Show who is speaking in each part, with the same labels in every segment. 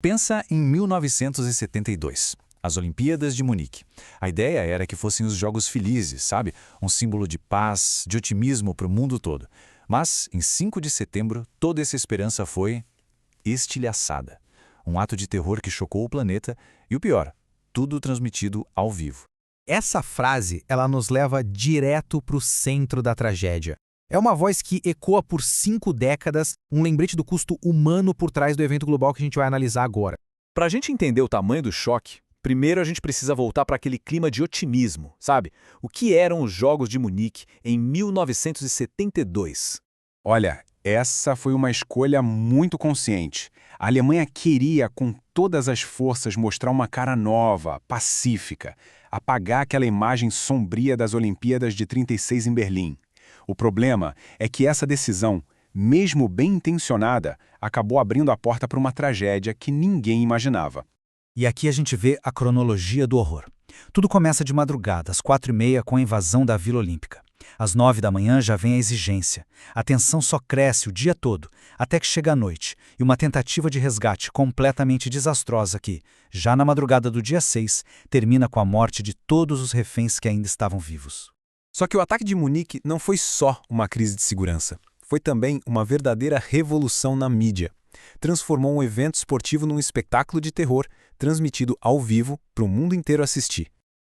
Speaker 1: Pensa em 1972, as Olimpíadas de Munique. A ideia era que fossem os Jogos Felizes, sabe? Um símbolo de paz, de otimismo para o mundo todo. Mas, em 5 de setembro, toda essa esperança foi estilhaçada. Um ato de terror que chocou o planeta e, o pior, tudo transmitido ao vivo.
Speaker 2: Essa frase, ela nos leva direto para o centro da tragédia. É uma voz que ecoa por 5 décadas, um lembrete do custo humano por trás do evento global que a gente vai analisar agora.
Speaker 3: Para a gente entender o tamanho do choque, primeiro a gente precisa voltar para aquele clima de otimismo, sabe? O que eram os Jogos de Munique em 1972?
Speaker 4: Olha, essa foi uma escolha muito consciente. A Alemanha queria, com todas as forças, mostrar uma cara nova, pacífica, apagar aquela imagem sombria das Olimpíadas de 36 em Berlim. O problema é que essa decisão, mesmo bem intencionada, acabou abrindo a porta para uma tragédia que ninguém imaginava.
Speaker 2: E aqui a gente vê a cronologia do horror. Tudo começa de madrugada, às 4h30, com a invasão da Vila Olímpica. Às 9 da manhã já vem a exigência. A tensão só cresce o dia todo, até que chega a noite, e uma tentativa de resgate completamente desastrosa que, já na madrugada do dia 6, termina com a morte de todos os reféns que ainda estavam vivos.
Speaker 3: Só que o ataque de Munique não foi só uma crise de segurança. Foi também uma verdadeira revolução na mídia. Transformou um evento esportivo num espetáculo de terror, transmitido ao vivo para o mundo inteiro assistir.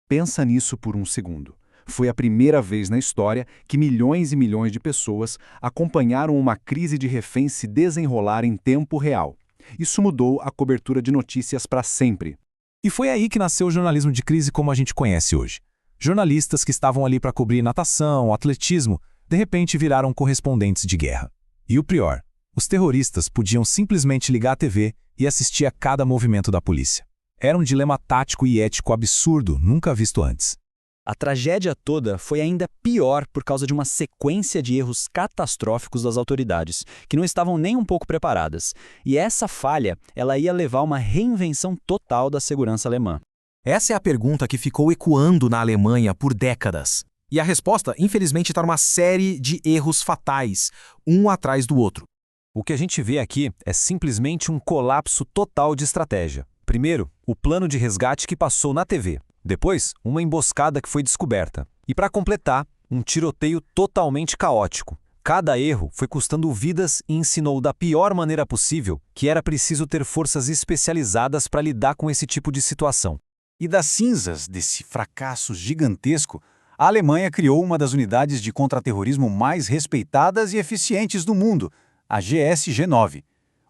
Speaker 5: Pensa nisso por um segundo. Foi a primeira vez na história que milhões e milhões de pessoas acompanharam uma crise de reféns se desenrolar em tempo real. Isso mudou a cobertura de notícias para sempre.
Speaker 3: E foi aí que nasceu o jornalismo de crise como a gente conhece hoje. Jornalistas que estavam ali para cobrir natação, atletismo, de repente viraram correspondentes de guerra. E o pior, os terroristas podiam simplesmente ligar a TV e assistir a cada movimento da polícia. Era um dilema tático e ético absurdo, nunca visto antes.
Speaker 6: A tragédia toda foi ainda pior por causa de uma sequência de erros catastróficos das autoridades, que não estavam nem um pouco preparadas. E essa falha, ela ia levar a uma reinvenção total da segurança alemã.
Speaker 2: Essa é a pergunta que ficou ecoando na Alemanha por décadas. E a resposta, infelizmente, está numa série de erros fatais, um atrás do outro.
Speaker 3: O que a gente vê aqui é simplesmente um colapso total de estratégia. Primeiro, o plano de resgate que passou na TV. Depois, uma emboscada que foi descoberta. E para completar, um tiroteio totalmente caótico. Cada erro foi custando vidas e ensinou da pior maneira possível que era preciso ter forças especializadas para lidar com esse tipo de situação.
Speaker 1: E das cinzas desse fracasso gigantesco, a Alemanha criou uma das unidades de contra-terrorismo mais respeitadas e eficientes do mundo, a GSG-9.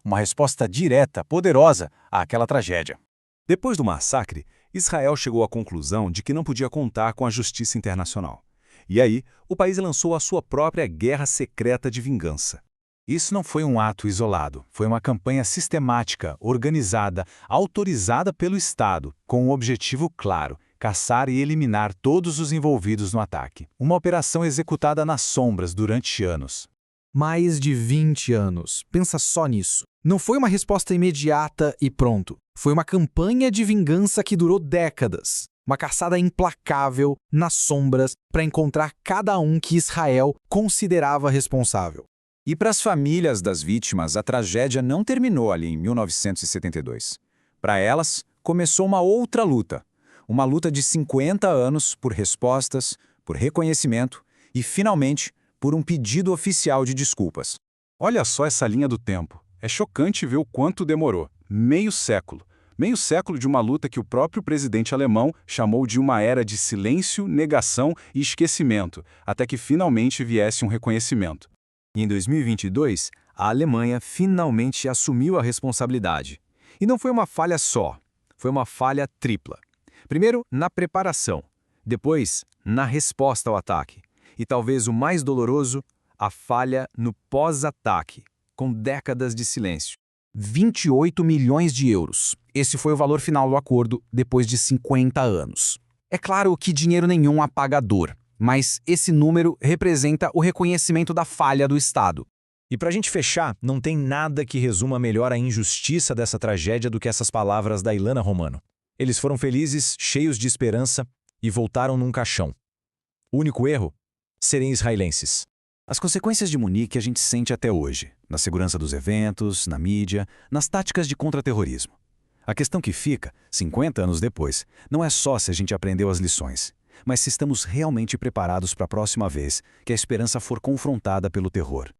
Speaker 1: Uma resposta direta, poderosa àquela tragédia.
Speaker 3: Depois do massacre, Israel chegou à conclusão de que não podia contar com a justiça internacional. E aí, o país lançou a sua própria guerra secreta de vingança.
Speaker 1: Isso não foi um ato isolado, foi uma campanha sistemática, organizada, autorizada pelo Estado, com um objetivo claro: caçar e eliminar todos os envolvidos no ataque. Uma operação executada nas sombras durante anos.
Speaker 2: Mais de 20 anos. Pensa só nisso. Não foi uma resposta imediata e pronto. Foi uma campanha de vingança que durou décadas. Uma caçada implacável nas sombras para encontrar cada um que Israel considerava responsável.
Speaker 1: E para as famílias das vítimas, a tragédia não terminou ali em 1972. Para elas, começou uma outra luta. Uma luta de 50 anos por respostas, por reconhecimento e, finalmente, por um pedido oficial de desculpas.
Speaker 4: Olha só essa linha do tempo. É chocante ver o quanto demorou. Meio século. Meio século de uma luta que o próprio presidente alemão chamou de uma era de silêncio, negação e esquecimento, até que finalmente viesse um reconhecimento.
Speaker 3: E em 2022, a Alemanha finalmente assumiu a responsabilidade. E não foi uma falha só, foi uma falha tripla. Primeiro, na preparação. Depois, na resposta ao ataque. E talvez o mais doloroso, a falha no pós-ataque, com décadas de silêncio.
Speaker 2: 28 milhões de euros. Esse foi o valor final do acordo depois de 50 anos. É claro que dinheiro nenhum apaga a dor, mas esse número representa o reconhecimento da falha do Estado.
Speaker 3: E para a gente fechar, não tem nada que resuma melhor a injustiça dessa tragédia do que essas palavras da Ilana Romano. Eles foram felizes, cheios de esperança e voltaram num caixão. O único erro? Serem israelenses.
Speaker 1: As consequências de Munique a gente sente até hoje, na segurança dos eventos, na mídia, nas táticas de contra-terrorismo. A questão que fica, 50 anos depois, não é só se a gente aprendeu as lições, mas se estamos realmente preparados para a próxima vez que a esperança for confrontada pelo terror.